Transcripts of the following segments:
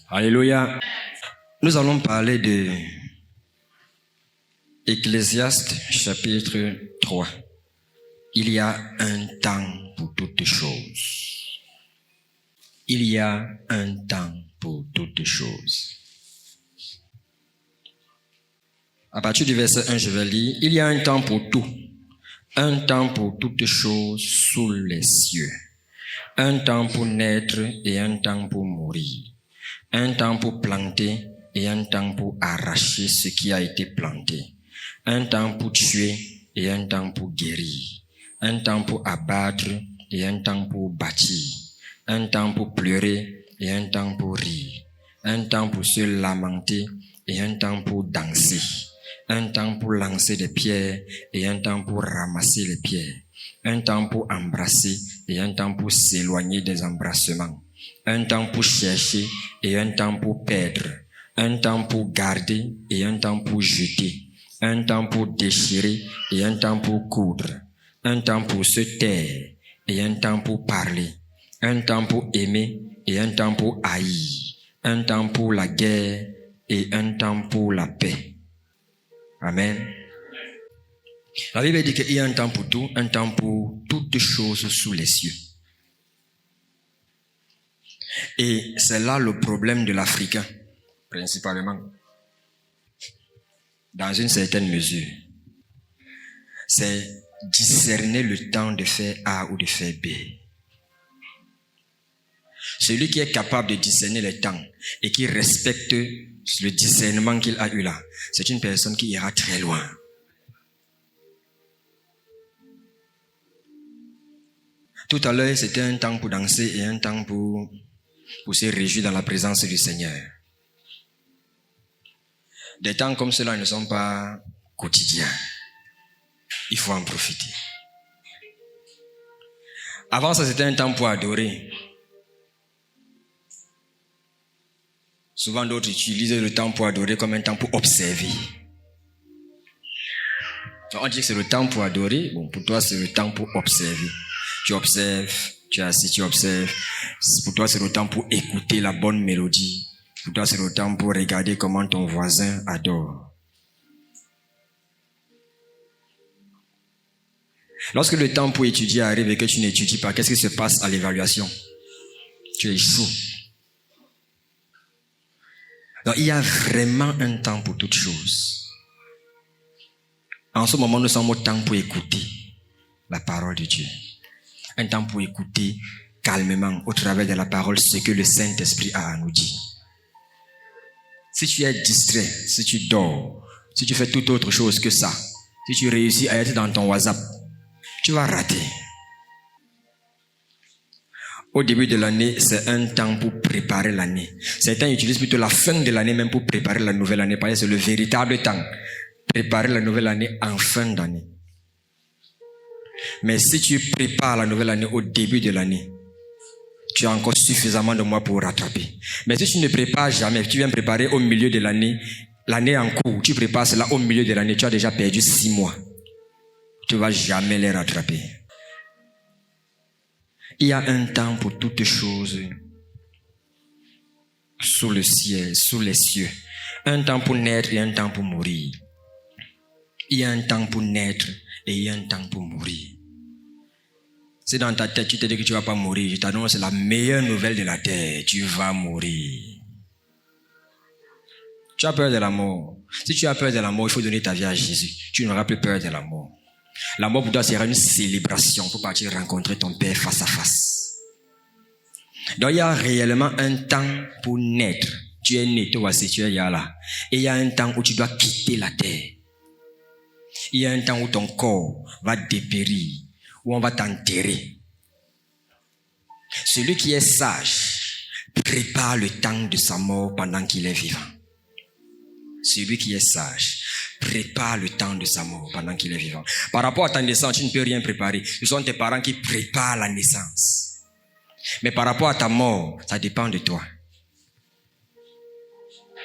Alléluia. Nous allons parler de Ecclésiaste chapitre 3. Il y a un temps pour toutes choses. Il y a un temps pour toutes choses. À partir du verset 1, je vais lire. Il y a un temps pour tout. Un temps pour toutes choses sous les cieux. Un temps pour naître et un temps pour mourir. Un temps pour planter et un temps pour arracher ce qui a été planté. Un temps pour tuer et un temps pour guérir. Un temps pour abattre et un temps pour bâtir. Un temps pour pleurer et un temps pour rire. Un temps pour se lamenter et un temps pour danser. Un temps pour lancer des pierres et un temps pour ramasser les pierres. Un temps pour embrasser et un temps pour s'éloigner des embrassements. Un temps pour chercher et un temps pour perdre. Un temps pour garder et un temps pour jeter. Un temps pour déchirer et un temps pour coudre. Un temps pour se taire et un temps pour parler. Un temps pour aimer et un temps pour haïr. Un temps pour la guerre et un temps pour la paix. Amen. La Bible dit qu'il y a un temps pour tout, un temps pour toutes choses sous les cieux. Et c'est là le problème de l'Africain, principalement, dans une certaine mesure. C'est discerner le temps de faire A ou de faire B. Celui qui est capable de discerner le temps et qui respecte le discernement qu'il a eu là, c'est une personne qui ira très loin. Tout à l'heure, c'était un temps pour danser et un temps pour se réjouir dans la présence du Seigneur. Des temps comme cela ne sont pas quotidiens. Il faut en profiter. Avant ça, c'était un temps pour adorer. Souvent, d'autres utilisent le temps pour adorer comme un temps pour observer. On dit que c'est le temps pour adorer. Bon, pour toi, c'est le temps pour observer. Tu observes, tu es assis, tu observes. Pour toi, c'est le temps pour écouter la bonne mélodie. Pour toi, c'est le temps pour regarder comment ton voisin adore. Lorsque le temps pour étudier arrive et que tu n'étudies pas, qu'est-ce qui se passe à l'évaluation? Tu échoues. Donc, il y a vraiment un temps pour toutes choses. En ce moment, nous sommes au temps pour écouter la parole de Dieu. Un temps pour écouter calmement, au travers de la parole, ce que le Saint-Esprit a à nous dire. Si tu es distrait, si tu dors, si tu fais toute autre chose que ça, si tu réussis à être dans ton WhatsApp, tu vas rater. Au début de l'année, c'est un temps pour préparer l'année. Certains utilisent plutôt la fin de l'année même pour préparer la nouvelle année, parce que c'est le véritable temps. Préparer la nouvelle année en fin d'année. Mais si tu prépares la nouvelle année au début de l'année, tu as encore suffisamment de mois pour rattraper. Mais si tu ne prépares jamais, tu viens préparer au milieu de l'année, l'année en cours, tu prépares cela au milieu de l'année, tu as déjà perdu 6 mois. Tu ne vas jamais les rattraper. Il y a un temps pour toutes choses sous le ciel, sous les cieux. Un temps pour naître et un temps pour mourir. Il y a un temps pour naître et il y a un temps pour mourir. Si dans ta tête tu te dis que tu ne vas pas mourir, je t'annonce la meilleure nouvelle de la terre. Tu vas mourir. Tu as peur de la mort. Si tu as peur de la mort, il faut donner ta vie à Jésus. Tu n'auras plus peur de la mort. La mort pour toi sera une célébration pour partir rencontrer ton Père face à face. Donc il y a réellement un temps pour naître. Tu es né, toi voici, tu es là. Et il y a un temps où tu dois quitter la terre. Il y a un temps où ton corps va dépérir, où on va t'enterrer. Celui qui est sage prépare le temps de sa mort pendant qu'il est vivant. Celui qui est sage prépare le temps de sa mort pendant qu'il est vivant. Par rapport à ta naissance, tu ne peux rien préparer. Ce sont tes parents qui préparent la naissance. Mais par rapport à ta mort, ça dépend de toi.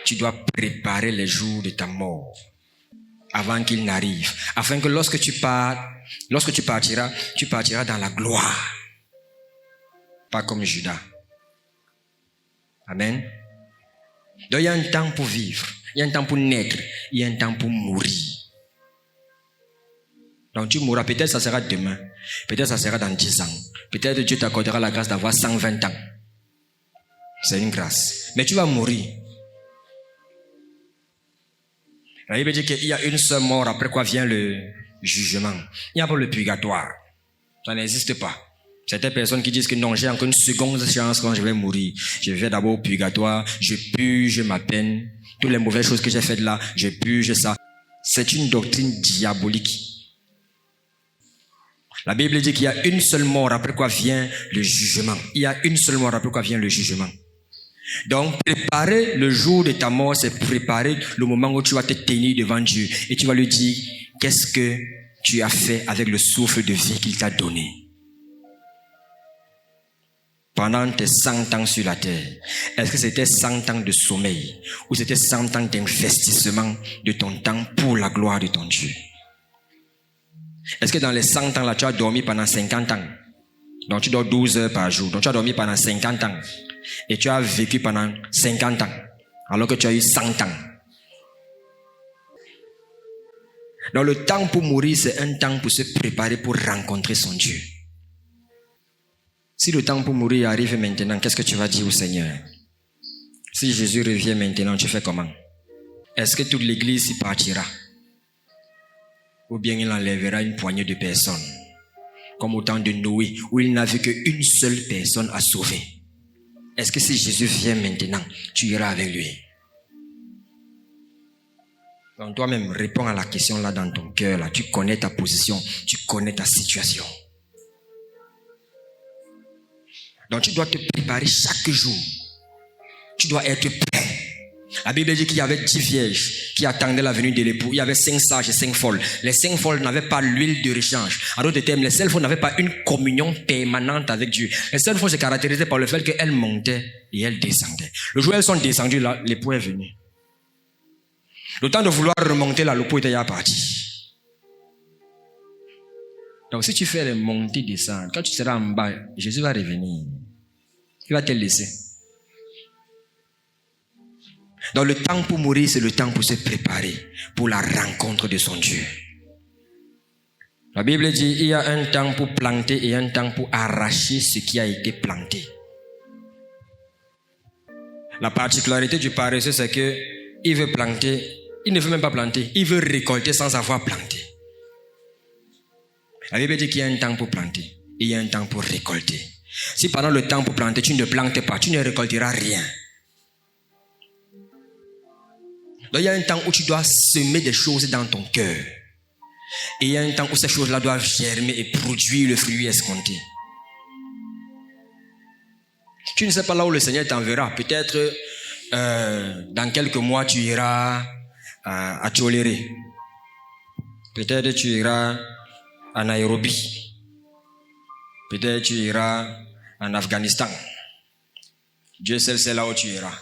Tu dois préparer les jours de ta mort avant qu'il n'arrive, afin que lorsque tu partiras dans la gloire. Pas comme Judas. Amen. Donc il y a un temps pour vivre, il y a un temps pour naître, il y a un temps pour mourir. Donc tu mourras, peut-être ça sera demain, peut-être ça sera dans 10 ans, peut-être Dieu t'accordera la grâce d'avoir 120 ans. C'est une grâce. Mais tu vas mourir. La Bible dit qu'il y a une seule mort, après quoi vient le jugement. Il n'y a pas le purgatoire. Ça n'existe pas. Certaines personnes qui disent que non, j'ai encore une seconde chance quand je vais mourir. Je vais d'abord au purgatoire, je purge ma peine. Toutes les mauvaises choses que j'ai faites là, je purge ça. C'est une doctrine diabolique. La Bible dit qu'il y a une seule mort, après quoi vient le jugement. Il y a une seule mort, après quoi vient le jugement. Donc, préparer le jour de ta mort, c'est préparer le moment où tu vas te tenir devant Dieu et tu vas lui dire qu'est-ce que tu as fait avec le souffle de vie qu'il t'a donné. Pendant tes 100 ans sur la terre, est-ce que c'était 100 ans de sommeil ou c'était 100 ans d'investissement de ton temps pour la gloire de ton Dieu? Est-ce que dans les 100 ans là, tu as dormi pendant 50 ans? Donc tu dors 12 heures par jour. Donc tu as dormi pendant 50 ans. Et tu as vécu pendant 50 ans. Alors que tu as eu 100 ans. Donc le temps pour mourir, c'est un temps pour se préparer pour rencontrer son Dieu. Si le temps pour mourir arrive maintenant, qu'est-ce que tu vas dire au Seigneur? Si Jésus revient maintenant, tu fais comment? Est-ce que toute l'église y partira? Ou bien il enlèvera une poignée de personnes, comme au temps de Noé, où il n'avait qu'une seule personne à sauver. Est-ce que si Jésus vient maintenant, tu iras avec lui? Donc toi-même, réponds à la question là dans ton cœur. Là. Tu connais ta position, tu connais ta situation. Donc tu dois te préparer chaque jour. Tu dois être prêt. La Bible dit qu'il y avait 10 vierges qui attendaient la venue de l'époux. Il y avait 5 sages et 5 folles. Les 5 folles n'avaient pas l'huile de rechange. En d'autres termes, les 5 folles n'avaient pas une communion permanente avec Dieu. Les 5 folles se caractérisaient par le fait qu'elles montaient et elles descendaient. Le jour où elles sont descendues, là, l'époux est venu. Le temps de vouloir remonter là, l'époux était déjà parti. Donc si tu fais les montées, descendre, quand tu seras en bas, Jésus va revenir. Il va te laisser. Donc le temps pour mourir, c'est le temps pour se préparer pour la rencontre de son Dieu. La Bible dit il y a un temps pour planter et un temps pour arracher ce qui a été planté. La particularité du paresseux, c'est que il veut planter, il ne veut même pas planter, il veut récolter sans avoir planté. La Bible dit qu'il y a un temps pour planter et il y a un temps pour récolter. Si pendant le temps pour planter, tu ne plantes pas, tu ne récolteras rien. Donc il y a un temps où tu dois semer des choses dans ton cœur. Et il y a un temps où ces choses-là doivent germer et produire le fruit escompté. Tu ne sais pas là où le Seigneur t'enverra. Peut-être dans quelques mois tu iras à Tcholéré. Peut-être tu iras à Nairobi. Peut-être tu iras en Afghanistan. Dieu seul sait là où tu iras.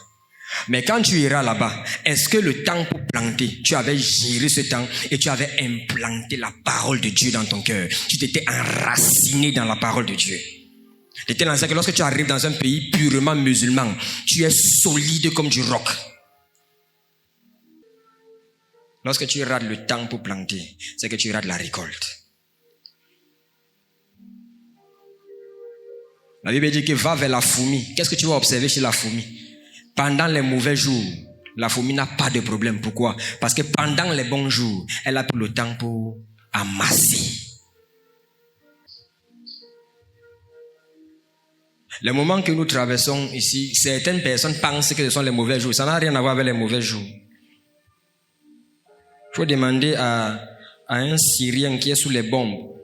Mais quand tu iras là-bas, est-ce que le temps pour planter, tu avais géré ce temps et tu avais implanté la parole de Dieu dans ton cœur? Tu t'étais enraciné dans la parole de Dieu. De telle sorte que lorsque tu arrives dans un pays purement musulman, tu es solide comme du roc. Lorsque tu rates le temps pour planter, c'est que tu rates la récolte. La Bible dit que va vers la fourmi. Qu'est-ce que tu vas observer chez la fourmi? Pendant les mauvais jours, la fourmi n'a pas de problème. Pourquoi? Parce que pendant les bons jours, elle a pris le temps pour amasser. Les moments que nous traversons ici, certaines personnes pensent que ce sont les mauvais jours. Ça n'a rien à voir avec les mauvais jours. Il faut demander à un Syrien qui est sous les bombes,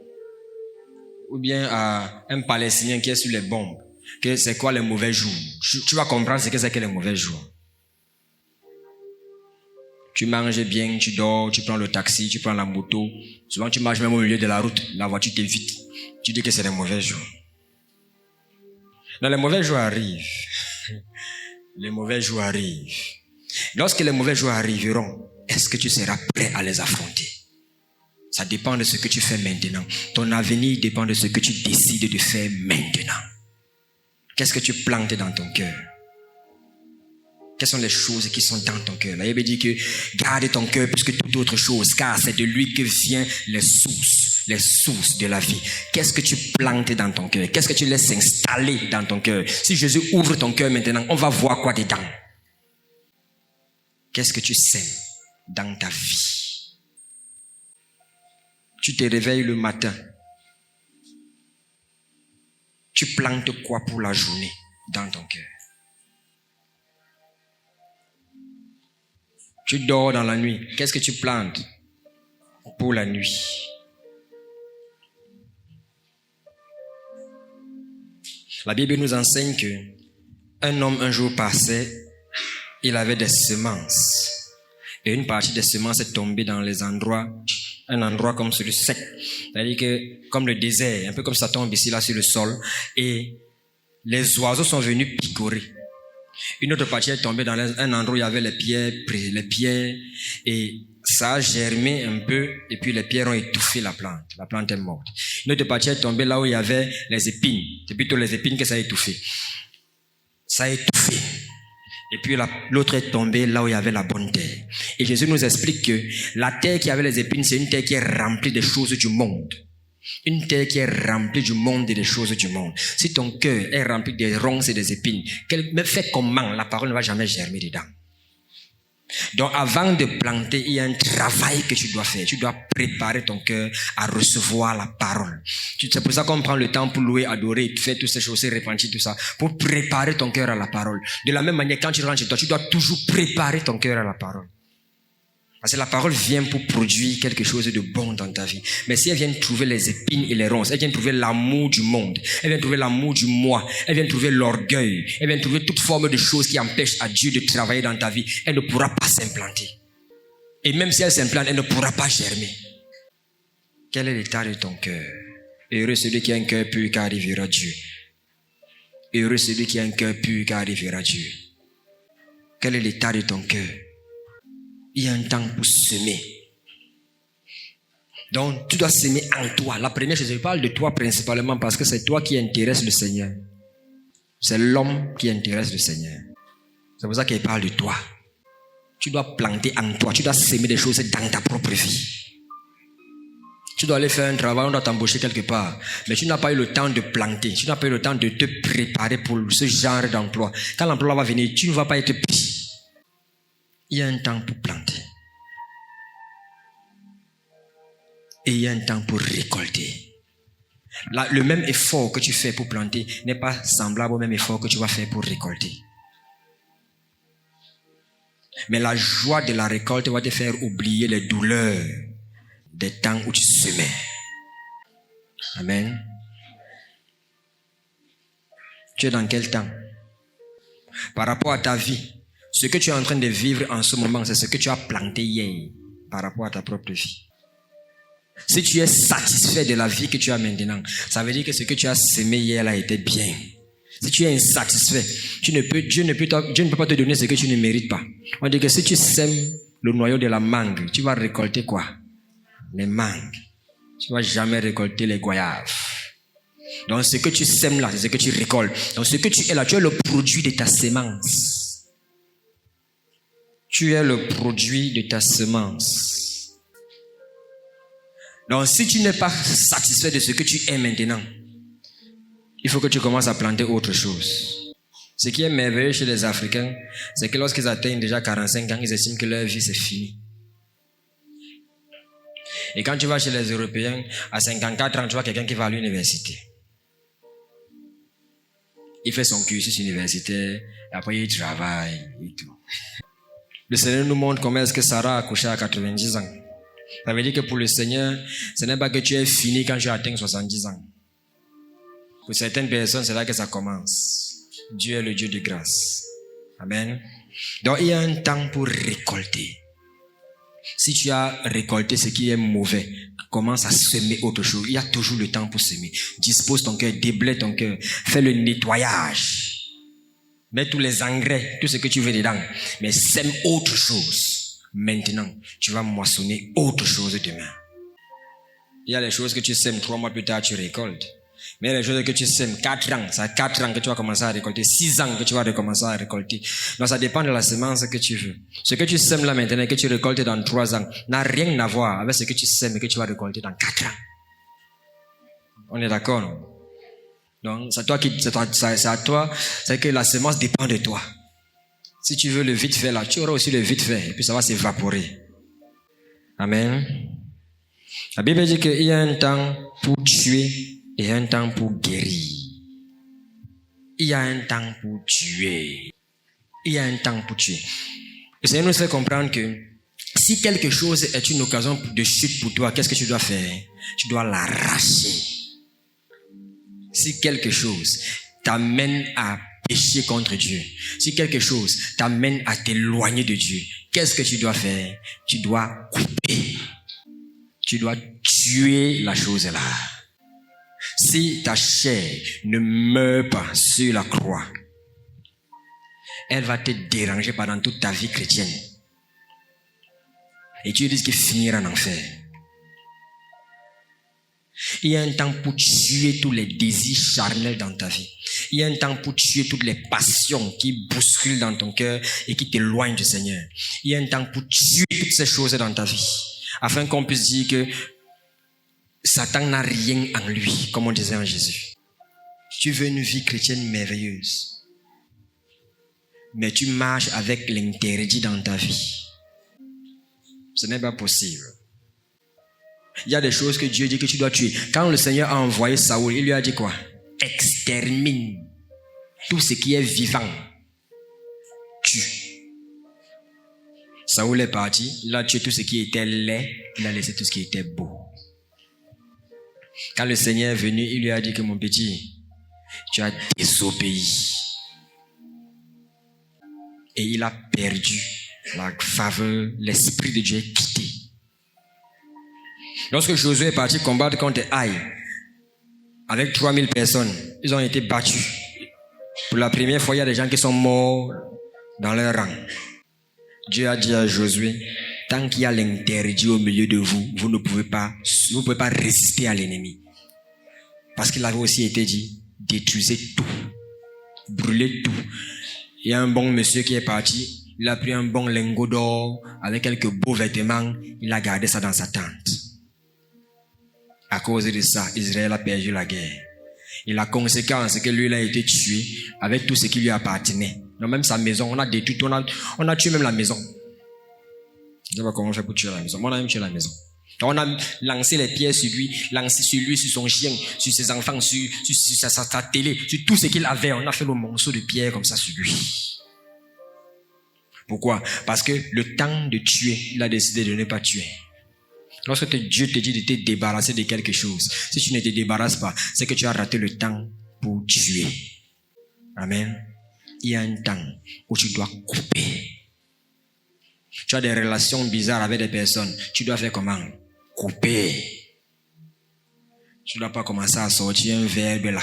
ou bien à un Palestinien qui est sous les bombes, que c'est quoi les mauvais jours. Tu vas comprendre ce que c'est que les mauvais jours. Tu manges bien, tu dors, tu prends le taxi, tu prends la moto. Souvent tu marches même au milieu de la route, la voiture t'évite. Tu dis que c'est les mauvais jours. Non, les mauvais jours arrivent. Les mauvais jours arrivent. Lorsque les mauvais jours arriveront, est-ce que tu seras prêt à les affronter? Ça dépend de ce que tu fais maintenant. Ton avenir dépend de ce que tu décides de faire maintenant. Qu'est-ce que tu plantes dans ton cœur? Quelles sont les choses qui sont dans ton cœur? La Bible dit que garde ton cœur plus que toute autre chose, car c'est de lui que viennent les sources de la vie. Qu'est-ce que tu plantes dans ton cœur? Qu'est-ce que tu laisses s'installer dans ton cœur? Si Jésus ouvre ton cœur maintenant, on va voir quoi dedans? Qu'est-ce que tu sèmes dans ta vie? Tu te réveilles le matin. Tu plantes quoi pour la journée dans ton cœur? Tu dors dans la nuit. Qu'est-ce que tu plantes pour la nuit? La Bible nous enseigne que un homme un jour passait, il avait des semences. Et une partie des semences est tombée dans les endroits, un endroit comme celui sec. C'est-à-dire que, comme le désert, un peu comme ça tombe ici, là, sur le sol. Et les oiseaux sont venus picorer. Une autre partie est tombée dans un endroit où il y avait les pierres, et ça a germé un peu, et puis les pierres ont étouffé la plante. La plante est morte. Une autre partie est tombée là où il y avait les épines. C'est plutôt les épines que ça a étouffé. Ça a étouffé. Et puis l'autre est tombée là où il y avait la bonne terre. Et Jésus nous explique que la terre qui avait les épines, c'est une terre qui est remplie des choses du monde. Une terre qui est remplie du monde et des choses du monde. Si ton cœur est rempli des ronces et des épines, fait comment? La parole ne va jamais germer dedans. Donc avant de planter, il y a un travail que tu dois faire. Tu dois préparer ton cœur à recevoir la parole. C'est pour ça qu'on prend le temps pour louer, adorer, faire toutes ces choses, repentir, tout ça, pour préparer ton cœur à la parole. De la même manière, quand tu rentres chez toi, tu dois toujours préparer ton cœur à la parole. Parce que la parole vient pour produire quelque chose de bon dans ta vie. Mais si elle vient trouver les épines et les ronces, elle vient trouver l'amour du monde, elle vient trouver l'amour du moi, elle vient trouver l'orgueil, elle vient trouver toute forme de choses qui empêchent à Dieu de travailler dans ta vie, elle ne pourra pas s'implanter. Et même si elle s'implante, elle ne pourra pas germer. Quel est l'état de ton cœur? Heureux celui qui a un cœur pur, car il verra Dieu. Heureux celui qui a un cœur pur, car il verra Dieu. Quel est l'état de ton cœur? Il y a un temps pour semer. Donc, tu dois semer en toi. La première chose, je parle de toi principalement parce que c'est toi qui intéresse le Seigneur. C'est l'homme qui intéresse le Seigneur. C'est pour ça qu'il parle de toi. Tu dois planter en toi. Tu dois semer des choses dans ta propre vie. Tu dois aller faire un travail, on doit t'embaucher quelque part. Mais tu n'as pas eu le temps de planter. Tu n'as pas eu le temps de te préparer pour ce genre d'emploi. Quand l'emploi va venir, tu ne vas pas être pris. Il y a un temps pour planter. Et il y a un temps pour récolter. Là, le même effort que tu fais pour planter n'est pas semblable au même effort que tu vas faire pour récolter. Mais la joie de la récolte va te faire oublier les douleurs des temps où tu semais. Amen. Tu es dans quel temps? Par rapport à ta vie, ce que tu es en train de vivre en ce moment, c'est ce que tu as planté hier par rapport à ta propre vie. Si tu es satisfait de la vie que tu as maintenant, ça veut dire que ce que tu as semé hier là était bien. Si tu es insatisfait, Dieu ne peut pas te donner ce que tu ne mérites pas. On dit que si tu sèmes le noyau de la mangue, tu vas récolter quoi? Les mangues. Tu ne vas jamais récolter les goyaves. Donc ce que tu sèmes là, c'est ce que tu récoltes. Donc ce que tu es là, tu es le produit de ta semence. Tu es le produit de ta semence. Donc si tu n'es pas satisfait de ce que tu es maintenant, il faut que tu commences à planter autre chose. Ce qui est merveilleux chez les Africains, c'est que lorsqu'ils atteignent déjà 45 ans, ils estiment que leur vie c'est fini. Et quand tu vas chez les Européens, à 54 ans, tu vois quelqu'un qui va à l'université. Il fait son cursus universitaire, et après il travaille et tout. Le Seigneur nous montre comment est-ce que Sarah a accouché à 90 ans. Ça veut dire que pour le Seigneur, ce n'est pas que tu es fini quand tu atteins 70 ans. Pour certaines personnes, c'est là que ça commence. Dieu est le Dieu de grâce. Amen. Donc il y a un temps pour récolter. Si tu as récolté ce qui est mauvais, commence à semer autre chose. Il y a toujours le temps pour semer. Dispose ton cœur, déblaye ton cœur, fais le nettoyage. Mets tous les engrais, tout ce que tu veux dedans. Mais sème autre chose. Maintenant, tu vas moissonner autre chose demain. Il y a les choses que tu sèmes 3 mois plus tard, tu récoltes. Mais les choses que tu sèmes, 4 ans, c'est à 4 ans que tu vas commencer à récolter, 6 ans que tu vas recommencer à récolter. Donc ça dépend de la semence que tu veux. Ce que tu sèmes là maintenant et que tu récoltes dans 3 ans n'a rien à voir avec ce que tu sèmes et que tu vas récolter dans 4 ans. On est d'accord, non? Donc c'est à toi, c'est que la semence dépend de toi. Si tu veux le vite fait là, tu auras aussi le vite fait et puis ça va s'évaporer. Amen. La Bible dit qu'il y a un temps pour tuer et un temps pour guérir. Il y a un temps pour tuer. Il y a un temps pour tuer. Le Seigneur nous fait comprendre que si quelque chose est une occasion de chute pour toi, qu'est-ce que tu dois faire? Tu dois l'arracher. Si quelque chose t'amène à pécher contre Dieu, si quelque chose t'amène à t'éloigner de Dieu, qu'est-ce que tu dois faire? Tu dois couper. Tu dois tuer la chose là. Si ta chair ne meurt pas sur la croix, elle va te déranger pendant toute ta vie chrétienne. Et Dieu dit qu'il finira en enfer. Il y a un temps pour tuer tous les désirs charnels dans ta vie. Il y a un temps pour tuer toutes les passions qui bousculent dans ton cœur et qui t'éloignent du Seigneur. Il y a un temps pour tuer toutes ces choses dans ta vie, afin qu'on puisse dire que Satan n'a rien en lui, comme on disait en Jésus. Tu veux une vie chrétienne merveilleuse, mais tu marches avec l'interdit dans ta vie. Ce n'est pas possible. Il y a des choses que Dieu dit que tu dois tuer. Quand le Seigneur a envoyé Saoul, il lui a dit quoi? Extermine tout ce qui est vivant. Tue. Saoul est parti, il a tué tout ce qui était laid, il a laissé tout ce qui était beau. Quand le Seigneur est venu, il lui a dit que mon petit, tu as désobéi. Et il a perdu la faveur, l'esprit de Dieu est quitté. Lorsque Josué est parti combattre contre Haï, avec 3000 personnes, ils ont été battus. Pour la première fois, il y a des gens qui sont morts dans leur rang. Dieu a dit à Josué, tant qu'il y a l'interdit au milieu de vous, vous ne pouvez pas résister à l'ennemi. Parce qu'il avait aussi été dit, détruisez tout, brûlez tout. Il y a un bon monsieur qui est parti, il a pris un bon lingot d'or avec quelques beaux vêtements, il a gardé ça dans sa tente. À cause de ça, Israël a perdu la guerre. Et la conséquence, c'est que lui, il a été tué avec tout ce qui lui appartenait. Donc même sa maison, on a détruit, on a tué même la maison. Je ne sais pas comment on fait pour tuer la maison. On a même tué la maison. Donc on a lancé les pierres sur lui, sur son chien, sur ses enfants, sur sa télé, sur tout ce qu'il avait. On a fait le monceau de pierre comme ça sur lui. Pourquoi? Parce que le temps de tuer, il a décidé de ne pas tuer. Lorsque Dieu te dit de te débarrasser de quelque chose, si tu ne te débarrasses pas, c'est que tu as raté le temps pour tuer. Amen. Il y a un temps où tu dois couper. Tu as des relations bizarres avec des personnes. Tu dois faire comment? Couper. Tu ne dois pas commencer à sortir un verbe là.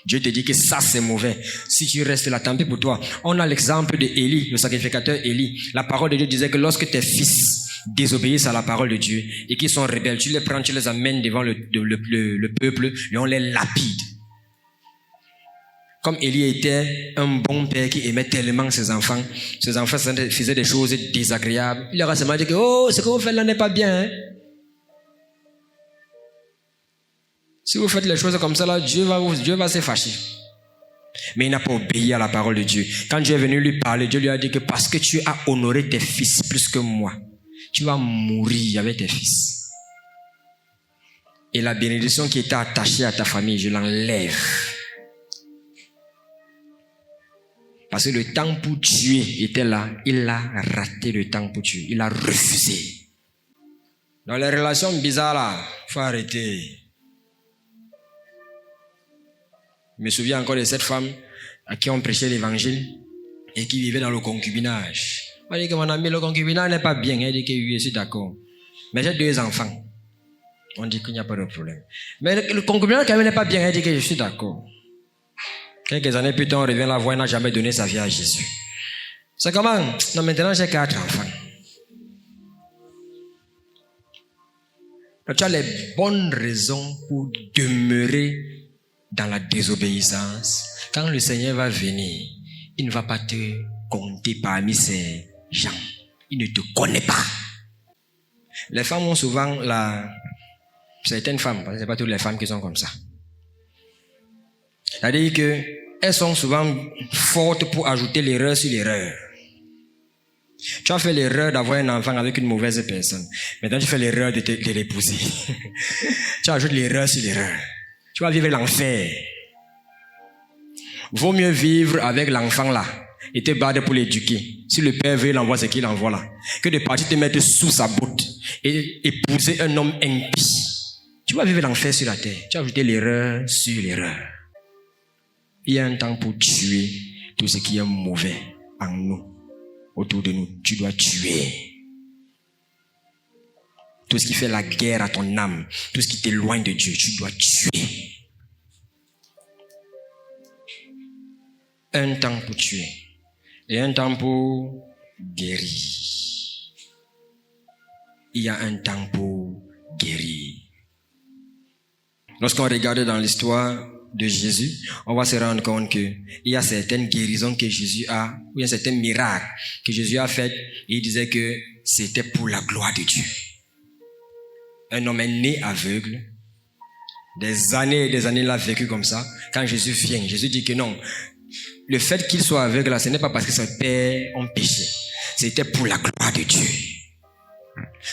Dieu te dit que ça c'est mauvais. Si tu restes là, tant pis pour toi. On a l'exemple de Élie, le sacrificateur Élie. La parole de Dieu disait que lorsque tes fils désobéissent à la parole de Dieu et qu'ils sont rebelles, tu les prends, tu les amènes devant le peuple et on les lapide. Comme Élie était un bon père qui aimait tellement ses enfants faisaient des choses désagréables. Il leur a seulement dit que oh, ce que vous faites là n'est pas bien. Hein? Si vous faites les choses comme ça là, Dieu va se fâcher. Mais il n'a pas obéi à la parole de Dieu. Quand Dieu est venu lui parler, Dieu lui a dit que parce que tu as honoré tes fils plus que moi, tu vas mourir avec tes fils. Et la bénédiction qui était attachée à ta famille, je l'enlève. Parce que le temps pour tuer était là. Il a raté le temps pour tuer. Il a refusé. Dans les relations bizarres là, il faut arrêter. Je me souviens encore de cette femme à qui on prêchait l'évangile et qui vivait dans le concubinage. On dit que mon ami, le concubinage n'est pas bien. Elle dit que oui, je suis d'accord. Mais j'ai 2 enfants. On dit qu'il n'y a pas de problème. Mais le concubinage quand même n'est pas bien. Elle dit que je suis d'accord. Quelques années plus tard, on revient la voir, elle n'a jamais donné sa vie à Jésus. C'est comment? Non, maintenant j'ai 4 enfants. Donc, tu as les bonnes raisons pour demeurer dans la désobéissance, quand le Seigneur va venir, il ne va pas te compter parmi ces gens. Il ne te connaît pas. Les femmes ont souvent certaines femmes, parce que ce n'est pas toutes les femmes qui sont comme ça. C'est-à-dire qu'elles sont souvent fortes pour ajouter l'erreur sur l'erreur. Tu as fait l'erreur d'avoir un enfant avec une mauvaise personne. Maintenant, tu fais l'erreur de l'épouser. Tu ajoutes l'erreur sur l'erreur. Tu vas vivre l'enfer. Vaut mieux vivre avec l'enfant là et te battre pour l'éduquer. Si le père veut, il envoie ce qu'il envoie là. Que de partir te mettre sous sa botte et épouser un homme impie. Tu vas vivre l'enfer sur la terre. Tu as ajouté l'erreur sur l'erreur. Il y a un temps pour tuer tout ce qui est mauvais en nous, autour de nous. Tu dois tuer. Tout ce qui fait la guerre à ton âme, tout ce qui t'éloigne de Dieu, tu dois tuer. Un temps pour tuer et un temps pour guérir. Il y a un temps pour guérir. Lorsqu'on regarde dans l'histoire de Jésus, on va se rendre compte qu'il y a certaines guérisons que Jésus a, ou il y a certains miracles que Jésus a fait, et il disait que c'était pour la gloire de Dieu. Un homme est né aveugle, des années et des années il a vécu comme ça. Quand Jésus vient, Jésus dit que non, le fait qu'il soit aveugle là, ce n'est pas parce que ses pères ont péché, c'était pour la gloire de Dieu.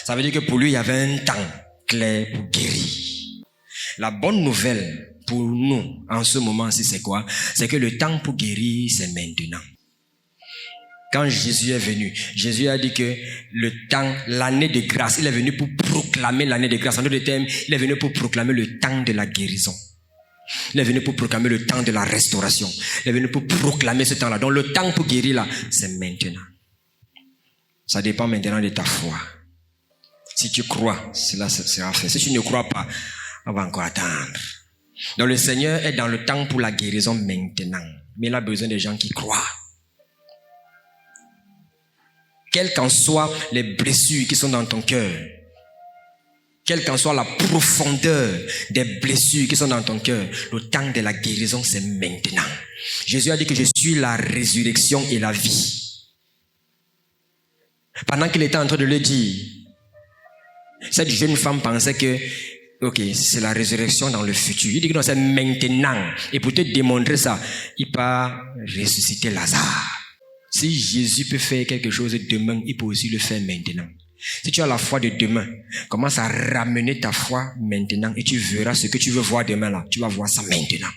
Ça veut dire que pour lui, il y avait un temps clair pour guérir. La bonne nouvelle pour nous, en ce moment-ci, c'est quoi? C'est que le temps pour guérir, c'est maintenant. Quand Jésus est venu, Jésus a dit que le temps, l'année de grâce, il est venu pour proclamer l'année de grâce. En d'autres termes, il est venu pour proclamer le temps de la guérison. Il est venu pour proclamer le temps de la restauration. Il est venu pour proclamer ce temps-là. Donc le temps pour guérir là, c'est maintenant. Ça dépend maintenant de ta foi. Si tu crois, cela sera fait. Si tu ne crois pas, on va encore attendre. Donc le Seigneur est dans le temps pour la guérison maintenant. Mais il a besoin des gens qui croient. Quelles qu'en soient les blessures qui sont dans ton cœur, quelle qu'en soit la profondeur des blessures qui sont dans ton cœur, le temps de la guérison, c'est maintenant. Jésus a dit que je suis la résurrection et la vie. Pendant qu'il était en train de le dire, cette jeune femme pensait que ok, c'est la résurrection dans le futur. Il dit que non, c'est maintenant. Et pour te démontrer ça, il va ressusciter Lazare. Si Jésus peut faire quelque chose demain, il peut aussi le faire maintenant. Si tu as la foi de demain, commence à ramener ta foi maintenant et tu verras ce que tu veux voir demain là. Tu vas voir ça maintenant.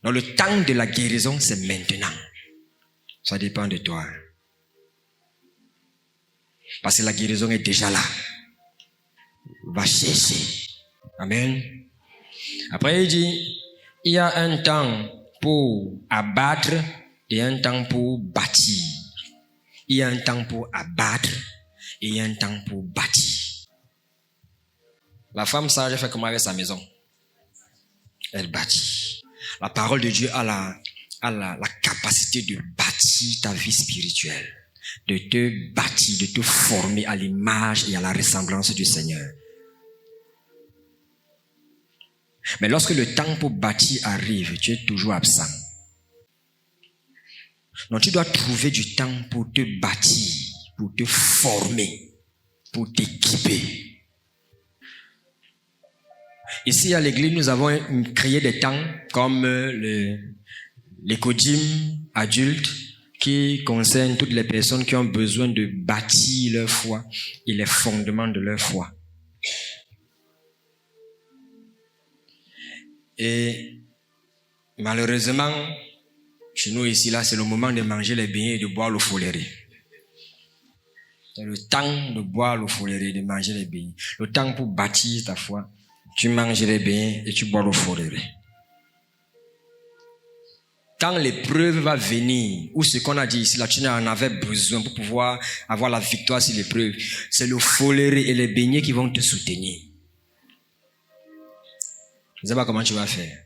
Donc le temps de la guérison, c'est maintenant. Ça dépend de toi. Parce que la guérison est déjà là. Va chercher. Amen. Après il dit, il y a un temps pour abattre et un temps pour bâtir. Il y a un temps pour abattre et il y a un temps pour bâtir. La femme sage fait comment avec sa maison? Elle bâtit. La parole de Dieu a la capacité de bâtir ta vie spirituelle, de te bâtir, de te former à l'image et à la ressemblance du Seigneur. Mais lorsque le temps pour bâtir arrive, tu es toujours absent. Donc tu dois trouver du temps pour te bâtir, pour te former, pour t'équiper. Ici à l'église, nous avons créé des temps comme l'écodim adulte qui concerne toutes les personnes qui ont besoin de bâtir leur foi et les fondements de leur foi. Et malheureusement, chez nous ici, là, c'est le moment de manger les beignets et de boire le foléré. C'est le temps de boire le foléré, de manger les beignets. Le temps pour bâtir ta foi, tu manges les beignets et tu bois le foléré. Quand l'épreuve va venir, ou ce qu'on a dit ici, là, tu en avais besoin pour pouvoir avoir la victoire sur l'épreuve, c'est le foléré et les beignets qui vont te soutenir. Je ne sais pas comment tu vas faire.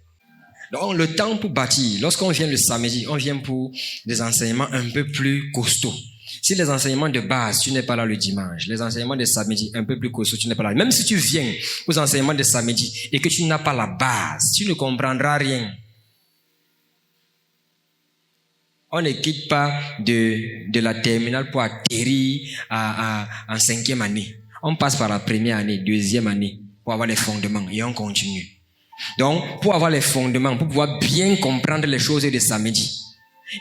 Donc, le temps pour bâtir, lorsqu'on vient le samedi, on vient pour des enseignements un peu plus costauds. Si les enseignements de base, tu n'es pas là le dimanche, les enseignements de samedi, un peu plus costauds, tu n'es pas là. Même si tu viens aux enseignements de samedi et que tu n'as pas la base, tu ne comprendras rien. On ne quitte pas de la terminale pour atterrir en 5e année. On passe par la première année, 2e année, pour avoir les fondements et on continue. Donc, pour avoir les fondements, pour pouvoir bien comprendre les choses de samedi,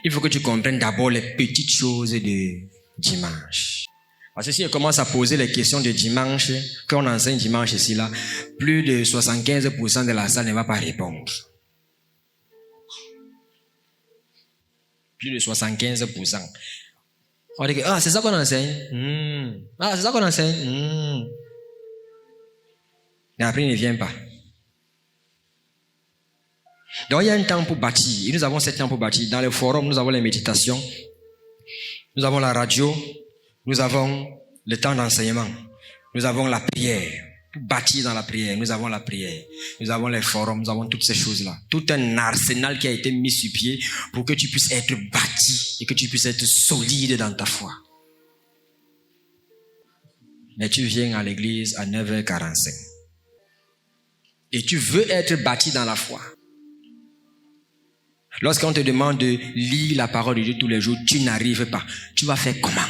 il faut que tu comprennes d'abord les petites choses de dimanche. Parce que si on commence à poser les questions de dimanche, qu'on enseigne dimanche ici, là, plus de 75% de la salle ne va pas répondre. Plus de 75%. On dit que, c'est ça qu'on enseigne. C'est ça qu'on enseigne. Et après, il ne vient pas. Donc, il y a un temps pour bâtir. Et nous avons ce temps pour bâtir. Dans le forum, nous avons les méditations. Nous avons la radio. Nous avons le temps d'enseignement. Nous avons la prière. Pour bâtir dans la prière, nous avons la prière. Nous avons les forums, nous avons toutes ces choses-là. Tout un arsenal qui a été mis sur pied pour que tu puisses être bâti et que tu puisses être solide dans ta foi. Mais tu viens à l'église à 9h45. Et tu veux être bâti dans la foi. Lorsqu'on te demande de lire la parole de Dieu tous les jours, tu n'arrives pas. Tu vas faire comment?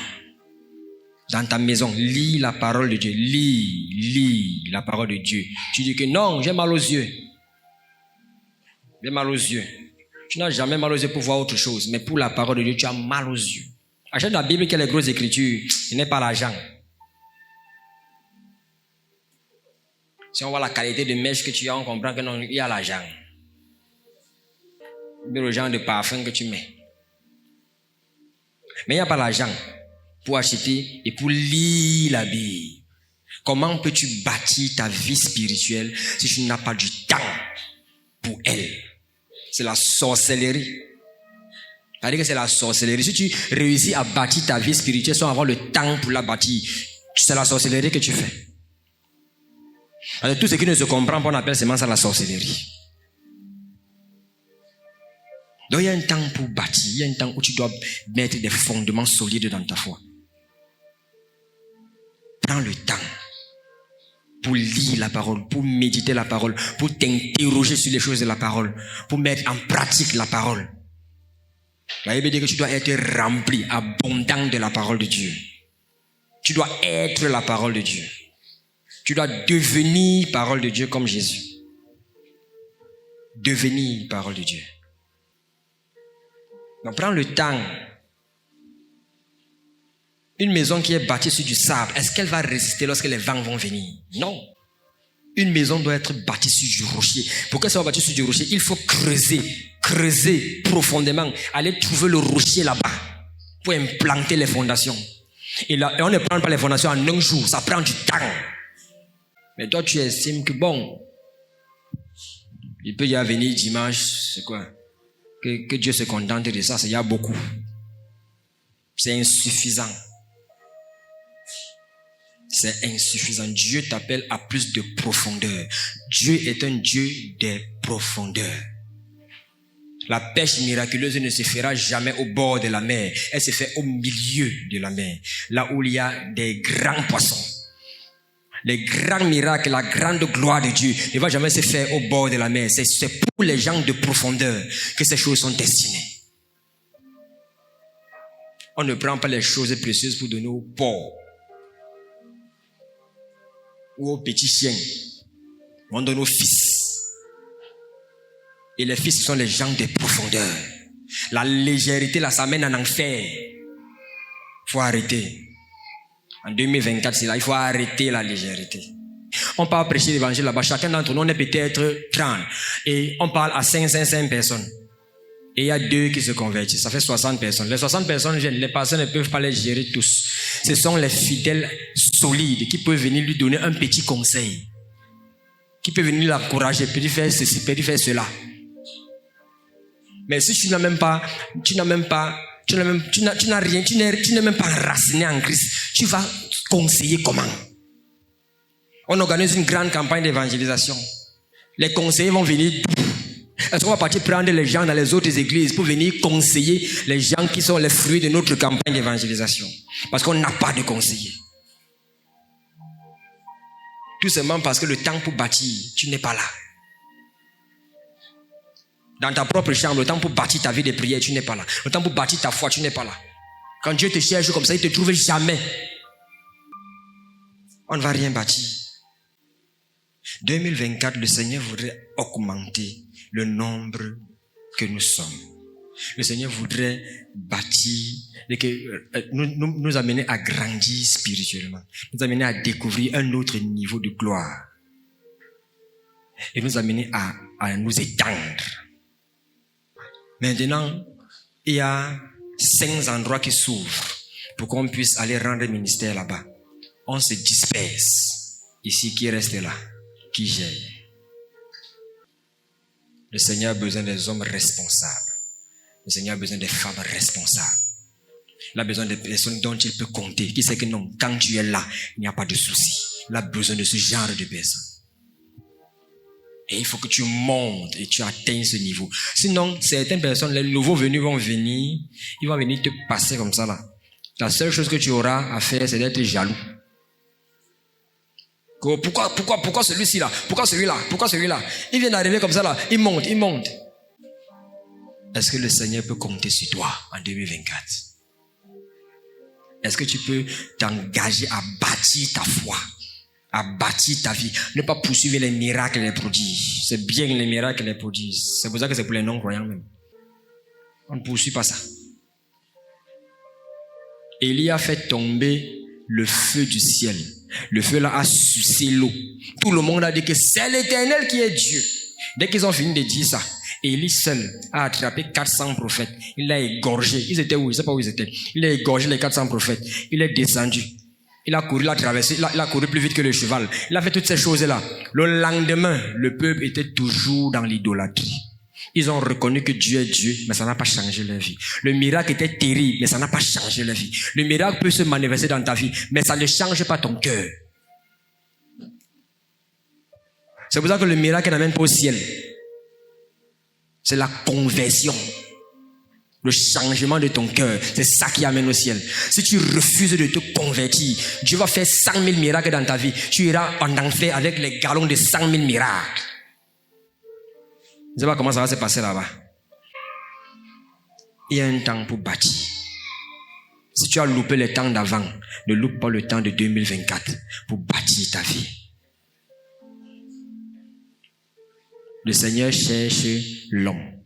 Dans ta maison, lis la parole de Dieu. Lis la parole de Dieu. Tu dis que non, j'ai mal aux yeux. J'ai mal aux yeux. Tu n'as jamais mal aux yeux pour voir autre chose. Mais pour la parole de Dieu, tu as mal aux yeux. Achète la Bible qui a les grosses écritures. Ce n'est pas l'argent. Si on voit la qualité de mèche que tu as, on comprend que non, il y a l'argent. Le genre de parfum que tu mets. Mais il n'y a pas l'argent pour acheter et pour lire la Bible. Comment peux-tu bâtir ta vie spirituelle si tu n'as pas du temps pour elle? C'est la sorcellerie. C'est-à-dire que c'est la sorcellerie. Si tu réussis à bâtir ta vie spirituelle sans avoir le temps pour la bâtir, c'est la sorcellerie que tu fais. Alors, tout ce qui ne se comprend pas, on appelle seulement ça la sorcellerie. Donc il y a un temps pour bâtir, il y a un temps où tu dois mettre des fondements solides dans ta foi. Prends le temps pour lire la parole, pour méditer la parole, pour t'interroger sur les choses de la parole, pour mettre en pratique la parole. La Bible dit que tu dois être rempli, abondant de la parole de Dieu. Tu dois être la parole de Dieu. Tu dois devenir parole de Dieu comme Jésus. Devenir parole de Dieu. Donc prends le temps. Une maison qui est bâtie sur du sable, est-ce qu'elle va résister lorsque les vents vont venir? Non. Une maison doit être bâtie sur du rocher. Pour qu'elle soit bâtie sur du rocher, il faut creuser profondément, aller trouver le rocher là-bas pour implanter les fondations. Et on ne prend pas les fondations en un jour, ça prend du temps. Mais toi, tu estimes que bon, il peut y venir dimanche, c'est quoi? Que Dieu se contente de ça, il y a beaucoup. C'est insuffisant. C'est insuffisant. Dieu t'appelle à plus de profondeur. Dieu est un Dieu des profondeurs. La pêche miraculeuse ne se fera jamais au bord de la mer. Elle se fait au milieu de la mer. Là où il y a des grands poissons. Les grands miracles, la grande gloire de Dieu ne va jamais se faire au bord de la mer. C'est pour les gens de profondeur que ces choses sont destinées. On ne prend pas les choses précieuses pour donner aux pauvres ou aux petits chiens. On donne aux fils. Et les fils sont les gens de profondeur. La légèreté, là, ça mène en enfer. Il faut arrêter. En 2024, c'est là, il faut arrêter la légèreté. On parle prêcher l'évangile là-bas. Chacun d'entre nous, on est peut-être 30. Et on parle à 5 personnes. Et il y a 2 qui se convertissent. Ça fait 60 personnes. Les 60 personnes, les personnes ne peuvent pas les gérer tous. Ce sont les fidèles solides qui peuvent venir lui donner un petit conseil. Qui peuvent venir l'encourager. Peut-il faire ceci, peut-il faire cela. Mais si tu n'as même pas, tu n'as rien, tu n'es même pas enraciné en Christ, tu vas conseiller comment? On organise une grande campagne d'évangélisation. Les conseillers vont venir. Est-ce qu'on va partir prendre les gens dans les autres églises pour venir conseiller les gens qui sont les fruits de notre campagne d'évangélisation? Parce qu'on n'a pas de conseillers. Tout simplement parce que le temps pour bâtir, tu n'es pas là. Dans ta propre chambre, le temps pour bâtir ta vie de prière, tu n'es pas là. Le temps pour bâtir ta foi, tu n'es pas là. Quand Dieu te cherche comme ça, il ne te trouve jamais. On ne va rien bâtir. 2024, le Seigneur voudrait augmenter le nombre que nous sommes. Le Seigneur voudrait bâtir, nous amener à grandir spirituellement, nous amener à découvrir un autre niveau de gloire et nous amener à nous étendre. Maintenant, il y a 5 endroits qui s'ouvrent pour qu'on puisse aller rendre ministère là-bas. On se disperse. Ici, qui reste là? Qui gère? Le Seigneur a besoin des hommes responsables. Le Seigneur a besoin des femmes responsables. Il a besoin des personnes dont il peut compter. Qui sait que non, quand tu es là, il n'y a pas de souci. Il a besoin de ce genre de personnes. Et il faut que tu montes et tu atteignes ce niveau. Sinon, certaines personnes, les nouveaux venus vont venir, ils vont venir te passer comme ça là. La seule chose que tu auras à faire, c'est d'être jaloux. Pourquoi celui-ci là? Pourquoi celui-là? Pourquoi celui-là? Il vient d'arriver comme ça là, il monte. Est-ce que le Seigneur peut compter sur toi en 2024? Est-ce que tu peux t'engager à bâtir ta foi, à bâtir ta vie? Ne pas poursuivre les miracles et les prodiges. C'est bien les miracles et les prodiges. C'est pour ça que c'est pour les non-croyants même. On ne poursuit pas ça. Élie a fait tomber le feu du ciel. Le feu là a sucé l'eau. Tout le monde a dit que c'est l'Éternel qui est Dieu. Dès qu'ils ont fini de dire ça, Élie seul a attrapé 400 prophètes. Il l'a égorgé. Ils étaient où? Je ne sais pas où ils étaient. Il a égorgé les 400 prophètes. Il est descendu. Il a couru, il a traversé, il a couru plus vite que le cheval. Il a fait toutes ces choses-là. Le lendemain, le peuple était toujours dans l'idolâtrie. Ils ont reconnu que Dieu est Dieu, mais ça n'a pas changé leur vie. Le miracle était terrible, mais ça n'a pas changé leur vie. Le miracle peut se manifester dans ta vie, mais ça ne change pas ton cœur. C'est pour ça que le miracle n'amène pas au ciel. C'est la conversion. Le changement de ton cœur, c'est ça qui amène au ciel. Si tu refuses de te convertir, Dieu va faire 100 000 miracles dans ta vie. Tu iras en enfer avec les galons de 100 000 miracles. Je ne sais pas comment ça va se passer là-bas. Il y a un temps pour bâtir. Si tu as loupé le temps d'avant, ne loupe pas le temps de 2024 pour bâtir ta vie. Le Seigneur cherche l'homme.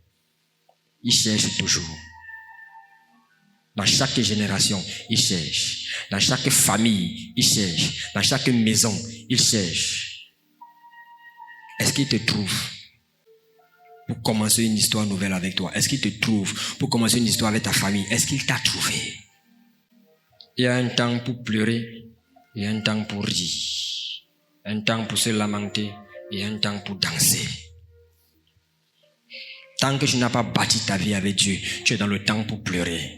Il cherche toujours. Dans chaque génération, il cherche. Dans chaque famille, il cherche. Dans chaque maison, il cherche. Est-ce qu'il te trouve pour commencer une histoire nouvelle avec toi? Est-ce qu'il te trouve pour commencer une histoire avec ta famille? Est-ce qu'il t'a trouvé? Il y a un temps pour pleurer et un temps pour rire. Un temps pour se lamenter et un temps pour danser. Tant que tu n'as pas bâti ta vie avec Dieu, tu es dans le temps pour pleurer.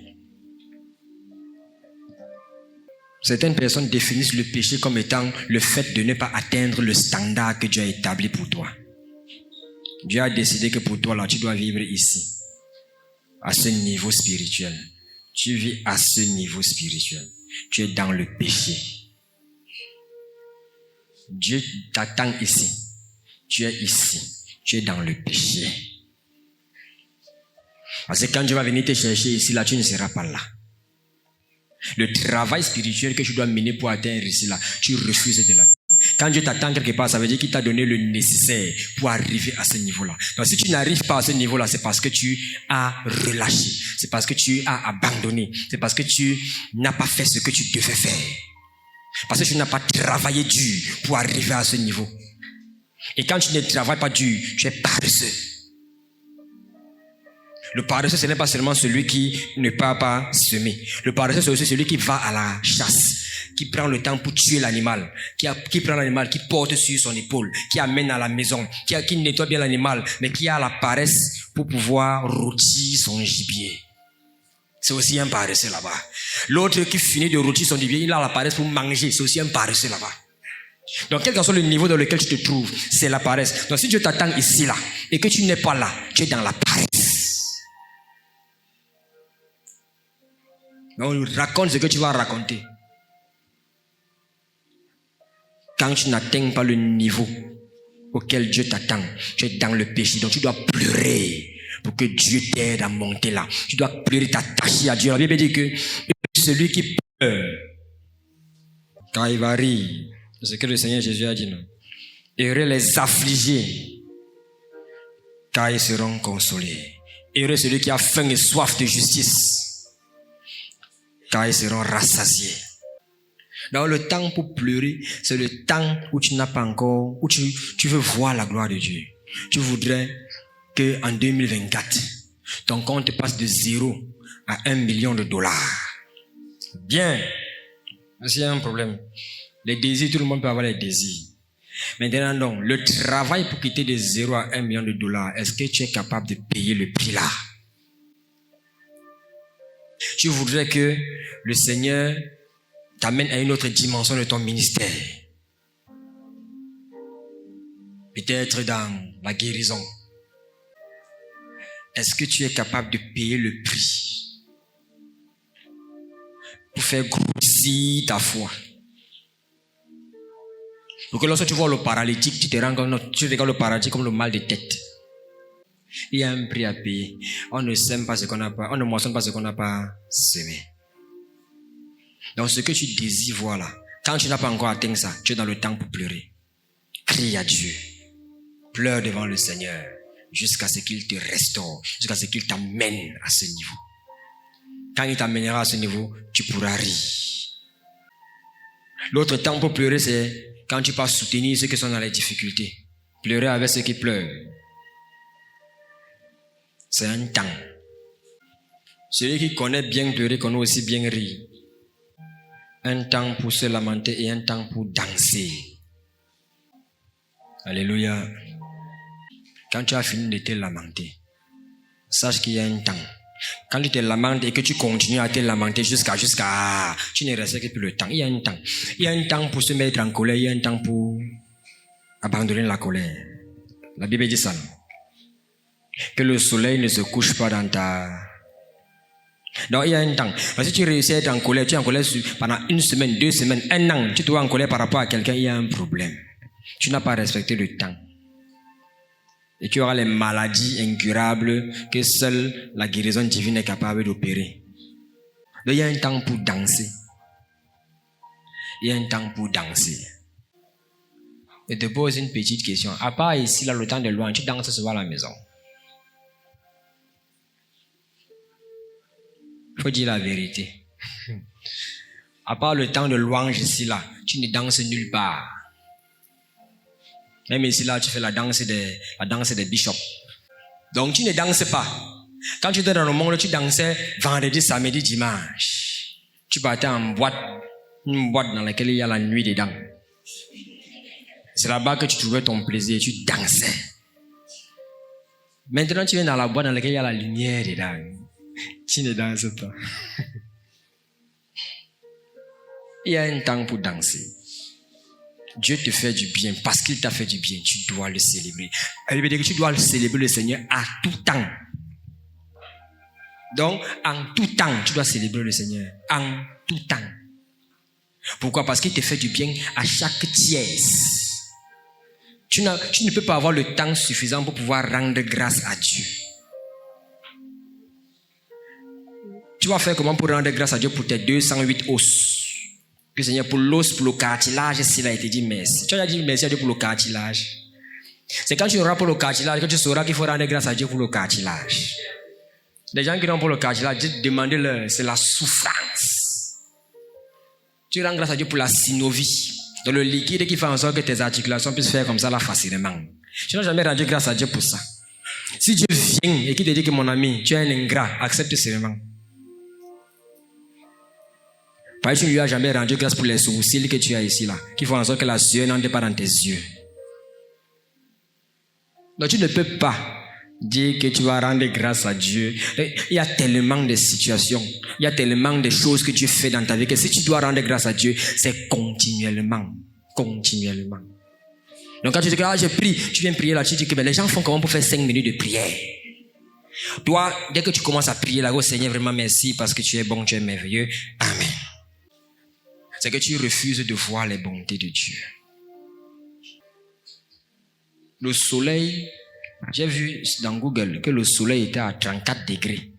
Certaines personnes définissent le péché comme étant le fait de ne pas atteindre le standard que Dieu a établi pour toi. Dieu a décidé que pour toi, là, tu dois vivre ici, à ce niveau spirituel. Tu vis à ce niveau spirituel. Tu es dans le péché. Dieu t'attend ici. Tu es ici. Tu es dans le péché. Parce que quand Dieu va venir te chercher ici, là, tu ne seras pas là. Le travail spirituel que tu dois mener pour atteindre ici, là, tu refuses de l'atteindre. Quand Dieu t'attend quelque part, ça veut dire qu'il t'a donné le nécessaire pour arriver à ce niveau-là. Donc si tu n'arrives pas à ce niveau-là, c'est parce que tu as relâché. C'est parce que tu as abandonné. C'est parce que tu n'as pas fait ce que tu devais faire. Parce que tu n'as pas travaillé dur pour arriver à ce niveau. Et quand tu ne travailles pas dur, tu es paresseux. Le paresseux, ce n'est pas seulement celui qui ne part pas semer. Le paresseux, c'est aussi celui qui va à la chasse, qui prend le temps pour tuer l'animal, qui prend l'animal, qui porte sur son épaule, qui amène à la maison, qui nettoie bien l'animal, mais qui a la paresse pour pouvoir rôtir son gibier. C'est aussi un paresseux là-bas. L'autre qui finit de rôtir son gibier, il a la paresse pour manger. C'est aussi un paresseux là-bas. Donc, quel que soit le niveau dans lequel tu te trouves, c'est la paresse. Donc, si Dieu t'attend ici, là, et que tu n'es pas là, tu es dans la paresse. Donc, raconte ce que tu vas raconter. Quand tu n'atteins pas le niveau auquel Dieu t'attend, tu es dans le péché. Donc, tu dois pleurer pour que Dieu t'aide à monter là. Tu dois pleurer, t'attacher à Dieu. La Bible dit que celui qui pleure, quand il va rire, c'est ce que le Seigneur Jésus a dit, non? Heureux les affligés, car ils seront consolés. Heureux celui qui a faim et soif de justice, car ils seront rassasiés. Donc le temps pour pleurer, c'est le temps où tu n'as pas encore, où tu veux voir la gloire de Dieu. Tu voudrais qu'en 2024, ton compte passe de 0 à 1 million de dollars. Bien. S'il y a un problème. Les désirs, tout le monde peut avoir les désirs. Maintenant donc, le travail pour quitter de 0 à 1 million de dollars, est-ce que tu es capable de payer le prix là? Tu voudrais que le Seigneur t'amène à une autre dimension de ton ministère. Peut-être dans la guérison. Est-ce que tu es capable de payer le prix pour faire grossir ta foi? Pour que lorsque tu vois le paralytique, tu regardes le paralytique comme le mal de tête. Il y a un prix à payer. On ne sème pas ce qu'on n'a pas, on ne moissonne pas ce qu'on n'a pas semé. Donc ce que tu désires voir là, quand tu n'as pas encore atteint ça, tu es dans le temps pour pleurer. Crie à Dieu. Pleure devant le Seigneur jusqu'à ce qu'il te restaure, jusqu'à ce qu'il t'amène à ce niveau. Quand il t'amènera à ce niveau, tu pourras rire. L'autre temps pour pleurer, c'est quand tu peux soutenir ceux qui sont dans les difficultés. Pleurer avec ceux qui pleurent. C'est un temps. Celui qui connaît bien pleurer connaît aussi bien rire. Un temps pour se lamenter et un temps pour danser. Alléluia. Quand tu as fini de te lamenter, sache qu'il y a un temps. Quand tu te lamentes et que tu continues à te lamenter jusqu'à tu ne respectes plus le temps. Il y a un temps. Il y a un temps pour se mettre en colère, il y a un temps pour abandonner la colère. La Bible dit ça. Que le soleil ne se couche pas dans ta... Donc il y a un temps. Parce que si tu réussis à être en colère, tu es en colère pendant 1 semaine, 2 semaines, 1 an, tu te vois en colère par rapport à quelqu'un, il y a un problème. Tu n'as pas respecté le temps. Et tu auras les maladies incurables que seule la guérison divine est capable d'opérer. Donc il y a un temps pour danser. Il y a un temps pour danser. Je te pose une petite question. À part ici, là, le temps de louange, tu danses souvent à la maison. Il faut dire la vérité. À part le temps de louange ici, là, tu ne danses nulle part. Même ici, là, tu fais la danse des bishops. Donc, tu ne danses pas. Quand tu étais dans le monde, tu dansais vendredi, samedi, dimanche. Tu partais en boîte, une boîte dans laquelle il y a la nuit dedans. C'est là-bas que tu trouvais ton plaisir, tu dansais. Maintenant, tu viens dans la boîte dans laquelle il y a la lumière dedans. Tu ne danses pas. Il y a un temps pour danser. Dieu te fait du bien. Parce qu'il t'a fait du bien, tu dois le célébrer. Elle veut dire que tu dois célébrer le Seigneur à tout temps. Donc, en tout temps, tu dois célébrer le Seigneur. En tout temps. Pourquoi? Parce qu'il te fait du bien à chaque tiers. Tu ne peux pas avoir le temps suffisant pour pouvoir rendre grâce à Dieu. Tu vas faire comment pour rendre grâce à Dieu pour tes 208 os? Que Seigneur, pour l'os, pour le cartilage, s'il a été dit merci. Tu as dit merci à Dieu pour le cartilage. C'est quand tu auras pour le cartilage que tu sauras qu'il faut rendre grâce à Dieu pour le cartilage. Les gens qui n'ont pour le cartilage, demandez-leur, c'est la souffrance. Tu rends grâce à Dieu pour la synovie. Dans le liquide qui fait en sorte que tes articulations puissent faire comme ça là facilement. Tu n'as jamais rendu grâce à Dieu pour ça. Si Dieu vient et qu'il te dit que mon ami, tu es un ingrat, accepte seulement. Parce que tu ne lui as jamais rendu grâce pour les sourcils que tu as ici là, qui font en sorte que la sueur n'entre pas dans tes yeux. Donc tu ne peux pas dire que tu vas rendre grâce à Dieu. Il y a tellement de situations, il y a tellement de choses que tu fais dans ta vie que si tu dois rendre grâce à Dieu, c'est continuellement. Continuellement. Donc quand tu dis que je prie, tu viens prier là, tu dis que les gens font comment pour faire 5 minutes de prière. Toi, dès que tu commences à prier là, oh Seigneur, vraiment merci parce que tu es bon, tu es merveilleux. Amen. C'est que tu refuses de voir les bontés de Dieu. Le soleil J'ai vu dans Google que le soleil était à 34 degrés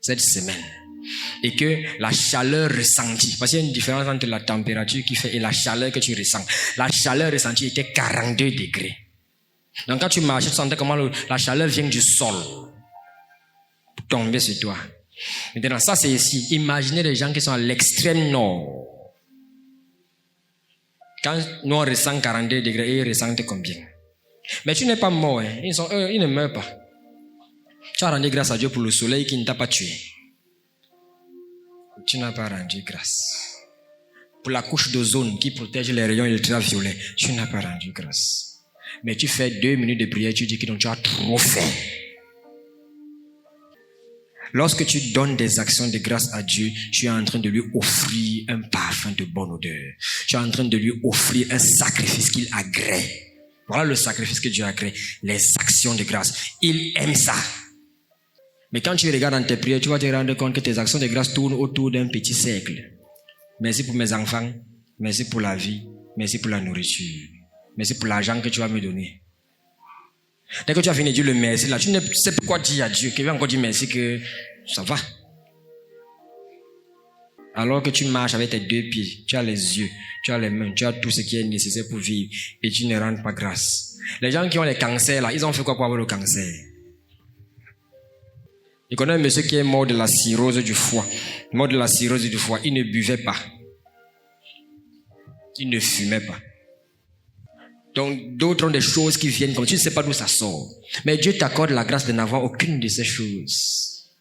cette semaine. Et que la chaleur ressentie, parce qu'il y a une différence entre la température qui fait et la chaleur que tu ressens. La chaleur ressentie était 42 degrés. Donc quand tu marchais, tu sentais comment la chaleur vient du sol pour tomber sur toi. Maintenant, ça c'est ici. Imaginez les gens qui sont à l'extrême nord. Quand nous on ressent 42 degrés, ils ressentent combien? Mais tu n'es pas mort. Hein. Ils ne meurent pas. Tu as rendu grâce à Dieu pour le soleil qui ne t'a pas tué. Tu n'as pas rendu grâce. Pour la couche d'ozone qui protège les rayons ultraviolets, tu n'as pas rendu grâce. Mais tu fais 2 minutes de prière, tu dis que donc tu as trop fait. Lorsque tu donnes des actions de grâce à Dieu, tu es en train de lui offrir un parfum de bonne odeur. Tu es en train de lui offrir un sacrifice qu'il agrée. Voilà le sacrifice que Dieu agrée. Les actions de grâce. Il aime ça. Mais quand tu regardes dans tes prières, tu vas te rendre compte que tes actions de grâce tournent autour d'un petit cercle. Merci pour mes enfants. Merci pour la vie. Merci pour la nourriture. Merci pour l'argent que tu vas me donner. Dès que tu as fini de dire le merci, là, tu ne sais pas quoi dire à Dieu. Qui va encore dire merci que ça va. Alors que tu marches avec tes 2 pieds, tu as les yeux, tu as les mains, tu as tout ce qui est nécessaire pour vivre et tu ne rends pas grâce. Les gens qui ont les cancers, là, ils ont fait quoi pour avoir le cancer? Je connais un monsieur qui est mort de la cirrhose du foie. Mort de la cirrhose du foie. Il ne buvait pas. Il ne fumait pas. Donc, d'autres ont des choses qui viennent comme tu ne sais pas d'où ça sort. Mais Dieu t'accorde la grâce de n'avoir aucune de ces choses.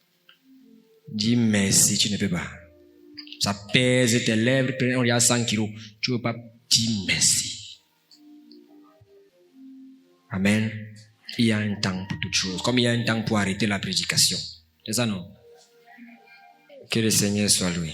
Dis merci, tu ne peux pas. Ça pèse tes lèvres, on y a 100 kilos. Tu ne veux pas dire merci. Amen. Il y a un temps pour toutes choses. Comme il y a un temps pour arrêter la prédication. C'est ça, non? Que le Seigneur soit loué.